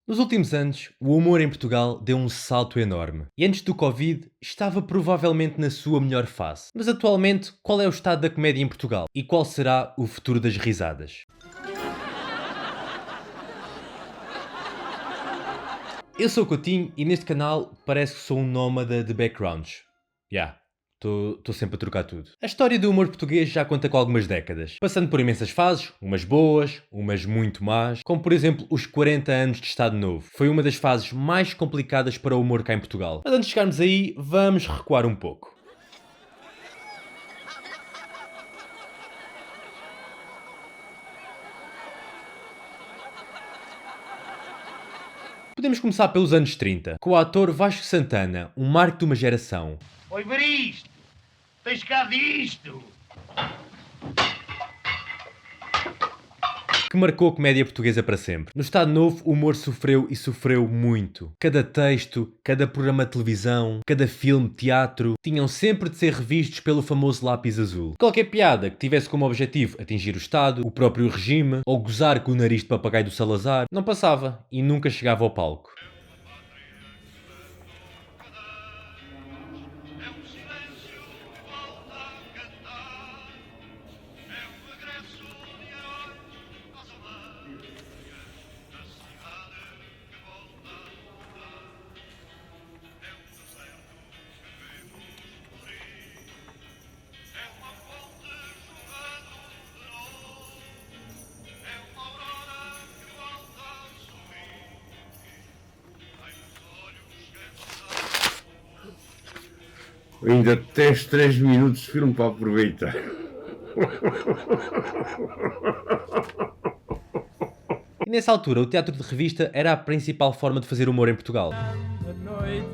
Nos últimos anos, o humor em Portugal deu um salto enorme. E antes do Covid, estava provavelmente na sua melhor fase. Mas atualmente, qual é o estado da comédia em Portugal? E qual será o futuro das risadas? Eu sou o Coutinho e neste canal parece que sou um nómada de backgrounds. Estou sempre a trocar tudo. A história do humor português já conta com algumas décadas, passando por imensas fases, umas boas, umas muito más, como por exemplo os 40 anos de Estado Novo. Foi uma das fases mais complicadas para o humor cá em Portugal. Mas antes de chegarmos aí, vamos recuar um pouco. Podemos começar pelos anos 30, com o ator Vasco Santana, um marco de uma geração. Oi, Baristo! Tens cá disto! Que marcou a comédia portuguesa para sempre. No Estado Novo, o humor sofreu e sofreu muito. Cada texto, cada programa de televisão, cada filme, teatro, tinham sempre de ser revistos pelo famoso lápis azul. Qualquer piada que tivesse como objetivo atingir o Estado, o próprio regime, ou gozar com o nariz de papagaio do Salazar, não passava e nunca chegava ao palco. Ainda tens 3 minutos de filme para aproveitar. E nessa altura, o teatro de revista era a principal forma de fazer humor em Portugal. Grande noite,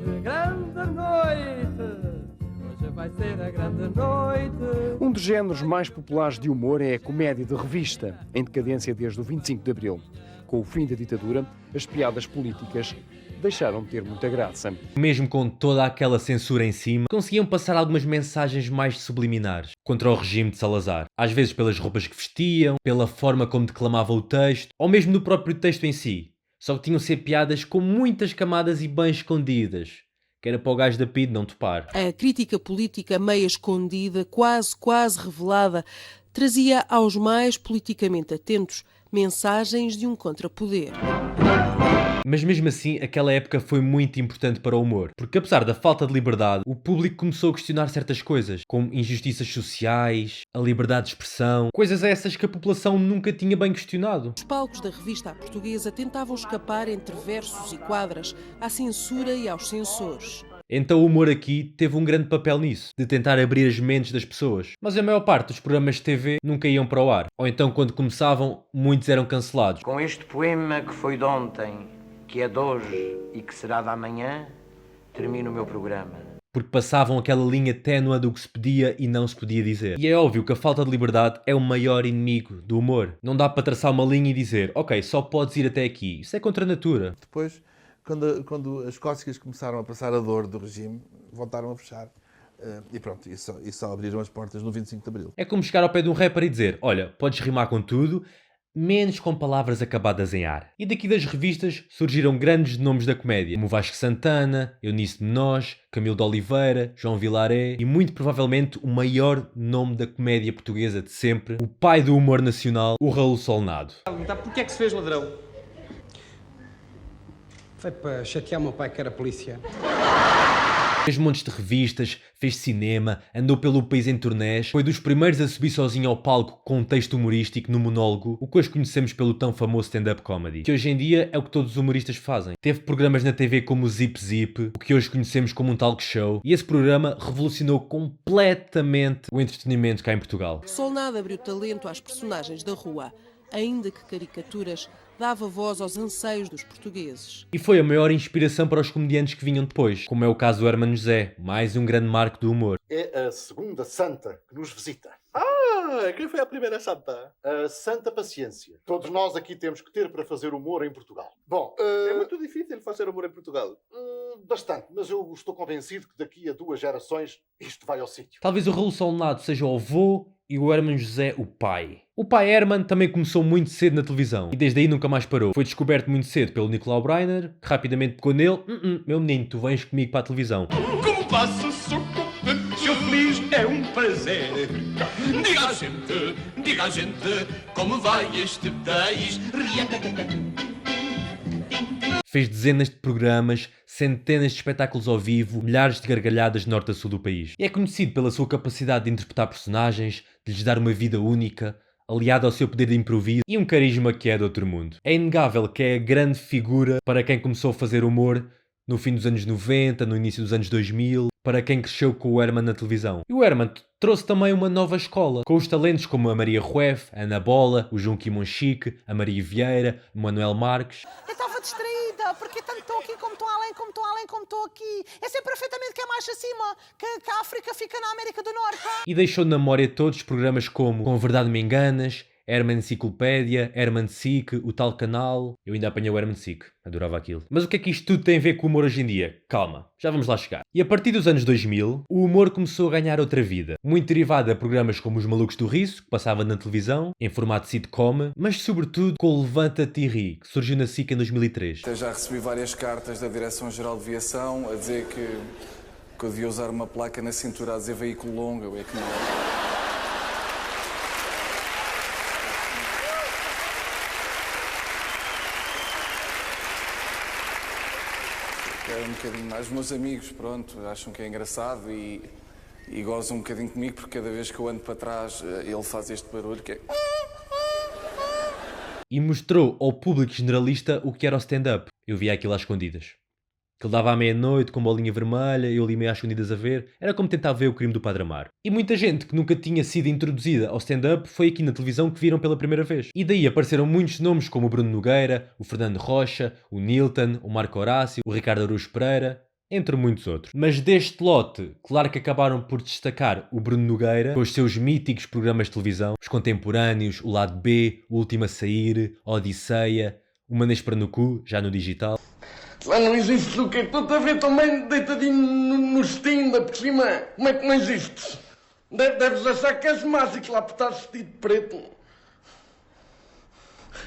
hoje vai ser a grande noite. Um dos géneros mais populares de humor é a comédia de revista, em decadência desde o 25 de Abril. Com o fim da ditadura, as piadas políticas deixaram de ter muita graça. Mesmo com toda aquela censura em cima, conseguiam passar algumas mensagens mais subliminares contra o regime de Salazar. Às vezes pelas roupas que vestiam, pela forma como declamavam o texto, ou mesmo no próprio texto em si. Só que tinham de ser piadas com muitas camadas e bem escondidas, que era para o gajo da PID não topar. A crítica política meia escondida, quase revelada, trazia aos mais politicamente atentos mensagens de um contrapoder. Mas mesmo assim, aquela época foi muito importante para o humor, porque apesar da falta de liberdade, o público começou a questionar certas coisas, como injustiças sociais, a liberdade de expressão, coisas essas que a população nunca tinha bem questionado. Os palcos da revista à portuguesa tentavam escapar entre versos e quadras à censura e aos censores. Então o humor aqui teve um grande papel nisso, de tentar abrir as mentes das pessoas. Mas a maior parte dos programas de TV nunca iam para o ar, ou então quando começavam, muitos eram cancelados. Com este poema que foi de ontem, que é de hoje e que será de amanhã, termino o meu programa. Porque passavam aquela linha ténue do que se podia e não se podia dizer. E é óbvio que a falta de liberdade é o maior inimigo do humor. Não dá para traçar uma linha e dizer, ok, só podes ir até aqui. Isso é contra a natura. Depois, quando as cócegas começaram a passar a dor do regime, voltaram a fechar. E pronto, e só abriram as portas no 25 de Abril. É como chegar ao pé de um rapper e dizer, olha, podes rimar com tudo, menos com palavras acabadas em ar. E daqui das revistas surgiram grandes nomes da comédia, como Vasco Santana, Eunice de Menós, Camilo de Oliveira, João Vilaré e muito provavelmente o maior nome da comédia portuguesa de sempre, o pai do humor nacional, o Raul Solnado. Perguntar porquê é que se fez ladrão? Foi para chatear o meu pai que era polícia. Fez montes de revistas, fez cinema, andou pelo país em turnés, foi dos primeiros a subir sozinho ao palco com um texto humorístico no monólogo, o que hoje conhecemos pelo tão famoso stand-up comedy, que hoje em dia é o que todos os humoristas fazem. Teve programas na TV como o Zip Zip, o que hoje conhecemos como um talk show, e esse programa revolucionou completamente o entretenimento cá em Portugal. Solnado abriu talento às personagens da rua, ainda que caricaturas, dava voz aos anseios dos portugueses. E foi a maior inspiração para os comediantes que vinham depois, como é o caso do Hermano José, mais um grande marco do humor. É a segunda santa que nos visita. Quem foi a primeira santa? A Santa Paciência. Todos nós aqui temos que ter para fazer humor em Portugal. Bom, É muito difícil fazer humor em Portugal. bastante, mas eu estou convencido que daqui a 2 gerações isto vai ao sítio. Talvez o Raul Solnado seja o avô e o Herman José o pai. O pai Herman também começou muito cedo na televisão e desde aí nunca mais parou. Foi descoberto muito cedo pelo Nicolau Breiner, que rapidamente pegou nele. Meu menino, tu vens comigo para a televisão. Como passa, sou contente, sou feliz, é um prazer. Diga a gente, como vai este país? Fez dezenas de programas, centenas de espetáculos ao vivo, milhares de gargalhadas de norte a sul do país. E é conhecido pela sua capacidade de interpretar personagens, de lhes dar uma vida única, aliado ao seu poder de improviso e um carisma que é de outro mundo. É inegável que é a grande figura para quem começou a fazer humor no fim dos anos 90, no início dos anos 2000, para quem cresceu com o Herman na televisão. E o Herman trouxe também uma nova escola, com os talentos como a Maria Rueff, a Ana Bola, o João Quimonchique, a Maria Vieira, o Manuel Marques. Eu estava distraída, porque tanto estou aqui como estou além, como estou além, como estou aqui. Eu sei perfeitamente que é mais acima, que a África fica na América do Norte. E deixou na memória todos programas como Com a Verdade Me Enganas, Herman Enciclopédia, Herman Sick, o tal canal. Eu ainda apanhei o Herman Sick, adorava aquilo. Mas o que é que isto tudo tem a ver com o humor hoje em dia? Calma, já vamos lá chegar. E a partir dos anos 2000, o humor começou a ganhar outra vida. Muito derivado a programas como Os Malucos do Riso, que passava na televisão, em formato sitcom, mas sobretudo com o Levanta-te e Ri, que surgiu na SIC em 2003. Eu já recebi várias cartas da Direção-Geral de Aviação a dizer que eu devia usar uma placa na cintura a dizer veículo longo, eu é que não. Um bocadinho mais. Os meus amigos, pronto, acham que é engraçado e gozam um bocadinho comigo porque cada vez que eu ando para trás ele faz este barulho que é... E mostrou ao público generalista o que era o stand-up. Eu via aquilo às escondidas. Que ele dava à meia-noite com bolinha vermelha, eu ali meio às escondidas a ver. Era como tentar ver o Crime do Padre Amaro. E muita gente que nunca tinha sido introduzida ao stand-up foi aqui na televisão que viram pela primeira vez. E daí apareceram muitos nomes como o Bruno Nogueira, o Fernando Rocha, o Nilton, o Marco Horácio, o Ricardo Araújo Pereira, entre muitos outros. Mas deste lote, claro que acabaram por destacar o Bruno Nogueira, com os seus míticos programas de televisão, os contemporâneos, o Lado B, o Último a Sair, a Odisseia, o Manês para no Cu, já no digital. Lá não existe o quê? Estou-te a ver também deitadinho no stand-up por cima. Como é que não existes? Deves achar que és mágico lá por estar vestido de preto.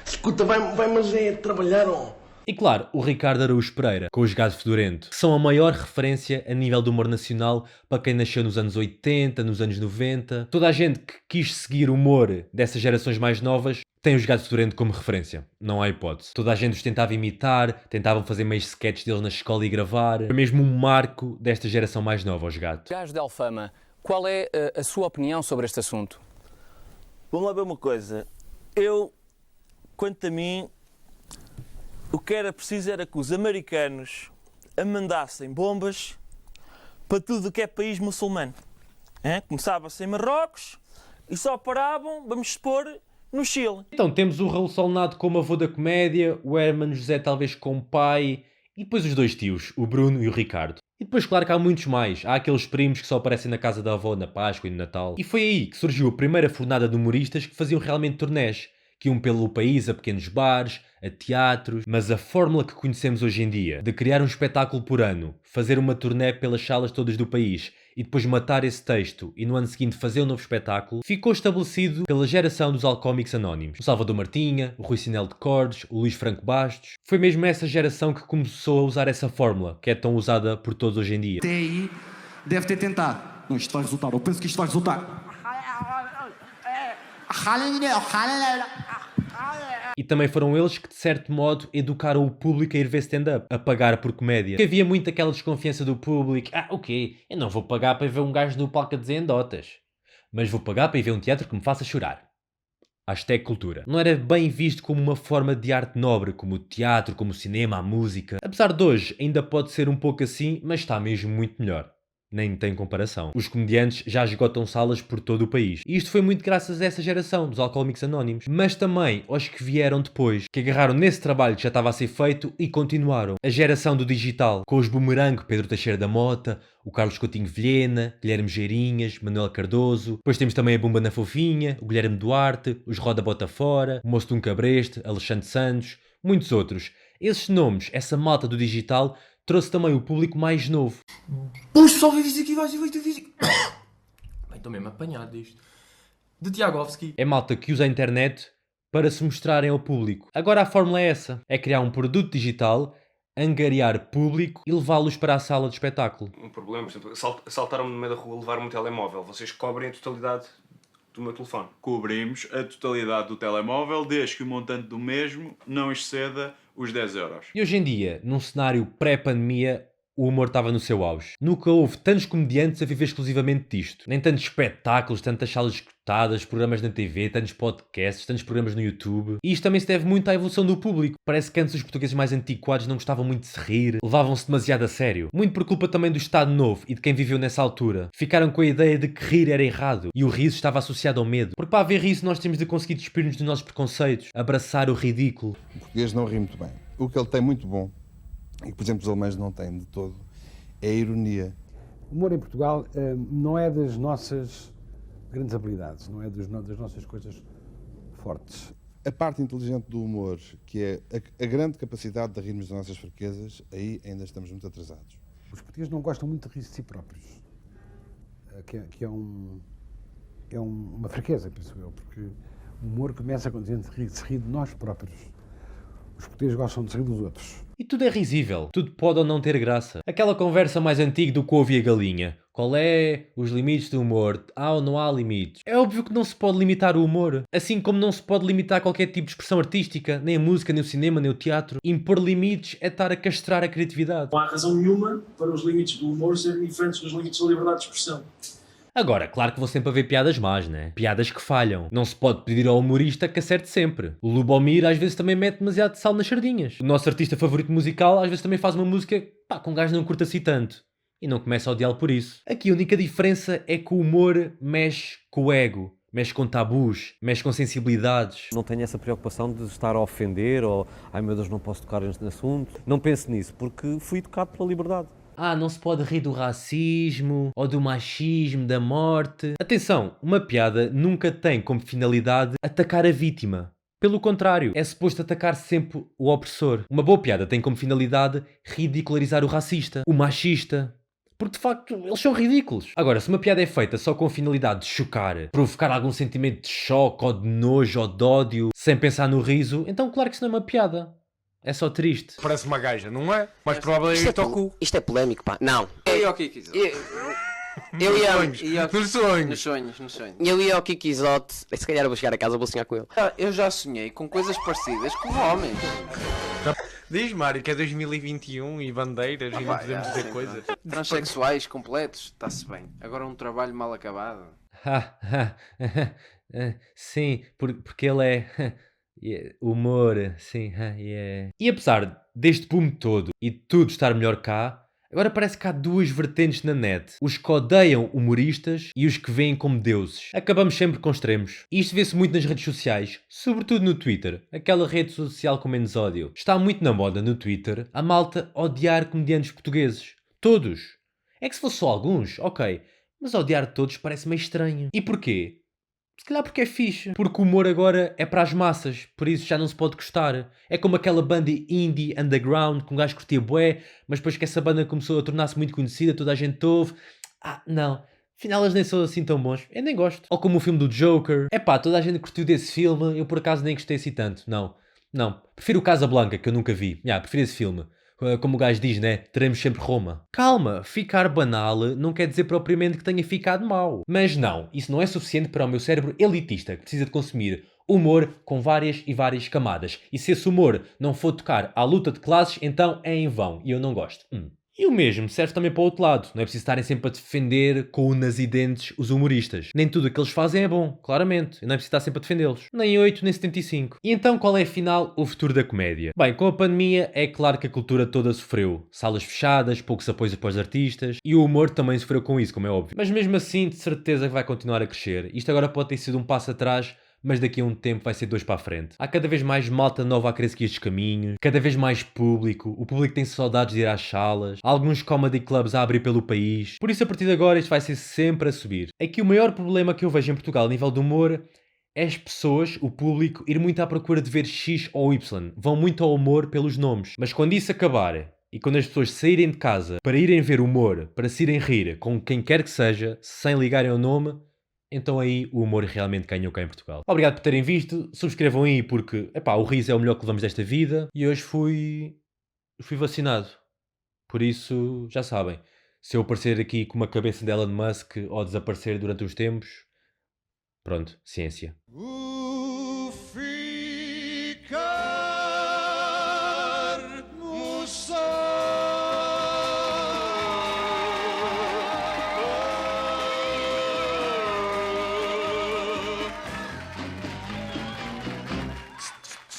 Escuta, vai mas é trabalhar, ó. E claro, o Ricardo Araújo Pereira, com os Gado Fedorento, que são a maior referência a nível do humor nacional para quem nasceu nos anos 80, nos anos 90. Toda a gente que quis seguir o humor dessas gerações mais novas tem os Gado Fedorento como referência. Não há hipótese. Toda a gente os tentava imitar, tentavam fazer meios sketches deles na escola e gravar. Foi mesmo um marco desta geração mais nova, os Gato. Gajos de Alfama, qual é a sua opinião sobre este assunto? Vamos lá ver uma coisa. Eu, quanto a mim, o que era preciso era que os americanos mandassem bombas para tudo o que é país muçulmano. Começava-se em Marrocos e só paravam, vamos expor, no Chile. Então temos o Raul Solnado como avô da comédia, o Herman José talvez como pai, e depois os dois tios, o Bruno e o Ricardo. E depois, claro que há muitos mais. Há aqueles primos que só aparecem na casa da avó na Páscoa e no Natal. E foi aí que surgiu a primeira fornada de humoristas que faziam realmente turnés, que iam pelo país a pequenos bares, a teatros, mas a fórmula que conhecemos hoje em dia, de criar um espetáculo por ano, fazer uma turnê pelas salas todas do país e depois matar esse texto e no ano seguinte fazer um novo espetáculo, ficou estabelecido pela geração dos Alcoómicos Anónimos. O Salvador Martinha, o Rui Sinel de Cordes, o Luís Franco Bastos. Foi mesmo essa geração que começou a usar essa fórmula, que é tão usada por todos hoje em dia. Até aí deve ter tentado. Não, isto vai resultar. Eu penso que isto vai resultar. E também foram eles que, de certo modo, educaram o público a ir ver stand-up, a pagar por comédia. Porque havia muito aquela desconfiança do público. O quê? Eu não vou pagar para ver um gajo no palco a dizer endotas. Mas vou pagar para ir ver um teatro que me faça chorar. Hashtag cultura. Não era bem visto como uma forma de arte nobre, como o teatro, como o cinema, a música. Apesar de hoje ainda pode ser um pouco assim, mas está mesmo muito melhor. Nem tem comparação. Os comediantes já esgotam salas por todo o país. E isto foi muito graças a essa geração dos Alcoólicos Anónimos. Mas também aos que vieram depois, que agarraram nesse trabalho que já estava a ser feito e continuaram. A geração do digital, com os Boomerang, Pedro Teixeira da Mota, o Carlos Coutinho Vilhena, Guilherme Geirinhas, Manuel Cardoso. Depois temos também a Bumba na Fofinha, o Guilherme Duarte, os Roda Bota Fora, o Moço de um Cabreste, Alexandre Santos, muitos outros. Esses nomes, essa malta do digital, trouxe também o público mais novo. Puxa, só ver isto aqui, vai ser isto aqui. Bem, estou mesmo apanhado disto. de Tiagovski. É malta que usa a internet para se mostrarem ao público. Agora a fórmula é essa. É criar um produto digital, angariar público e levá-los para a sala de espetáculo. Um problema, por exemplo, assaltaram-me no meio da rua, levaram-me um telemóvel. Vocês cobrem a totalidade do meu telefone. Cobrimos a totalidade do telemóvel, desde que o montante do mesmo não exceda os 10 euros. E hoje em dia, num cenário pré-pandemia, o humor estava no seu auge. Nunca houve tantos comediantes a viver exclusivamente disto. Nem tantos espetáculos, tantas salas escutadas, programas na TV, tantos podcasts, tantos programas no YouTube. E isto também se deve muito à evolução do público. Parece que antes os portugueses mais antiquados não gostavam muito de se rir, levavam-se demasiado a sério. Muito por culpa também do Estado Novo e de quem viveu nessa altura. Ficaram com a ideia de que rir era errado e o riso estava associado ao medo. Porque para haver riso nós temos de conseguir despir-nos dos nossos preconceitos, abraçar o ridículo. O português não ri muito bem. O que ele tem muito bom, e que por exemplo os alemães não têm de todo, é a ironia. O humor em Portugal não é das nossas grandes habilidades, não é das nossas coisas fortes. A parte inteligente do humor, que é a grande capacidade de rirmos das nossas fraquezas, aí ainda estamos muito atrasados. Os portugueses não gostam muito de rir de si próprios, que é uma fraqueza, penso eu, porque o humor começa quando a gente se ri de nós próprios. Os portugueses gostam de se rir dos outros. E tudo é risível. Tudo pode ou não ter graça. Aquela conversa mais antiga do couve e a galinha. Qual é os limites do humor? Há ou não há limites? É óbvio que não se pode limitar o humor. Assim como não se pode limitar qualquer tipo de expressão artística. Nem a música, nem o cinema, nem o teatro. Impor limites é estar a castrar a criatividade. Não há razão nenhuma para os limites do humor serem diferentes dos limites da liberdade de expressão. Agora, claro que vou sempre haver piadas más, né? Piadas que falham. Não se pode pedir ao humorista que acerte sempre. O Lubomir às vezes também mete demasiado sal nas sardinhas. O nosso artista favorito musical às vezes também faz uma música com um gajo não curta assim tanto. E não começa a odiá-lo por isso. Aqui a única diferença é que o humor mexe com o ego. Mexe com tabus, mexe com sensibilidades. Não tenho essa preocupação de estar a ofender ou ai meu Deus, não posso tocar neste assunto. Não penso nisso, porque fui educado pela liberdade. Não se pode rir do racismo, ou do machismo, da morte. Atenção, uma piada nunca tem como finalidade atacar a vítima. Pelo contrário, é suposto atacar sempre o opressor. Uma boa piada tem como finalidade ridicularizar o racista, o machista. Porque de facto eles são ridículos. Agora, se uma piada é feita só com a finalidade de chocar, provocar algum sentimento de choque, ou de nojo, ou de ódio, sem pensar no riso, então claro que isso não é uma piada. É só triste. Parece uma gaja, não é? Mas provavelmente isto é cu. Isto é polémico, pá. Não. Eu ia ao Kikizot. Nos sonhos. Eu ia ao Kikizot. Se calhar eu vou chegar a casa e vou sonhar com ele. Eu já sonhei com coisas parecidas com homens. Diz, Mário, que é 2021 e bandeiras e não podemos dizer coisas. Transsexuais completos, está-se bem. Agora um trabalho mal acabado. Sim, porque ele é... humor, sim, E apesar deste boom todo e de tudo estar melhor cá, agora parece que há duas vertentes na net. Os que odeiam humoristas e os que veem como deuses. Acabamos sempre com extremos. E isto vê-se muito nas redes sociais, sobretudo no Twitter, aquela rede social com menos ódio. Está muito na moda no Twitter a malta odiar comediantes portugueses. Todos. É que se fosse só alguns, ok. Mas odiar todos parece meio estranho. E porquê? Se calhar porque é fixe. Porque o humor agora é para as massas. Por isso já não se pode gostar. É como aquela banda indie, underground, que um gajo curtia bué, mas depois que essa banda começou a tornar-se muito conhecida, toda a gente ouve. Não. Afinal eles nem são assim tão bons. Eu nem gosto. Ou como o filme do Joker. Toda a gente curtiu desse filme. Eu por acaso nem gostei assim tanto. Não. Prefiro o Casablanca, que eu nunca vi. Prefiro esse filme. Como o gajo diz, né? Teremos sempre Roma. Calma, ficar banal não quer dizer propriamente que tenha ficado mau. Mas não, isso não é suficiente para o meu cérebro elitista, que precisa de consumir humor com várias e várias camadas. E se esse humor não for tocar à luta de classes, então é em vão. E eu não gosto. E o mesmo serve também para o outro lado. Não é preciso estarem sempre a defender com unas e dentes os humoristas. Nem tudo o que eles fazem é bom, claramente. E não é preciso estar sempre a defendê-los. Nem 8, nem 75. E então qual é afinal o futuro da comédia? Bem, com a pandemia é claro que a cultura toda sofreu. Salas fechadas, poucos apoios para os artistas. E o humor também sofreu com isso, como é óbvio. Mas mesmo assim, de certeza que vai continuar a crescer. Isto agora pode ter sido um passo atrás, mas daqui a um tempo vai ser 2 para a frente. Há cada vez mais malta nova a querer seguir estes caminhos, cada vez mais público, o público tem saudades de ir às salas, há alguns comedy clubs a abrir pelo país, por isso a partir de agora isto vai ser sempre a subir. É que o maior problema que eu vejo em Portugal a nível de humor é as pessoas, o público, ir muito à procura de ver X ou Y, vão muito ao humor pelos nomes, mas quando isso acabar... E quando as pessoas saírem de casa para irem ver humor, para se irem rir com quem quer que seja, sem ligarem ao nome, então aí o humor realmente ganhou cá em Portugal. Obrigado por terem visto, subscrevam aí porque, o riso é o melhor que levamos desta vida e hoje fui vacinado. Por isso, já sabem, se eu aparecer aqui com uma cabeça de Elon Musk ou desaparecer durante os tempos, pronto, ciência.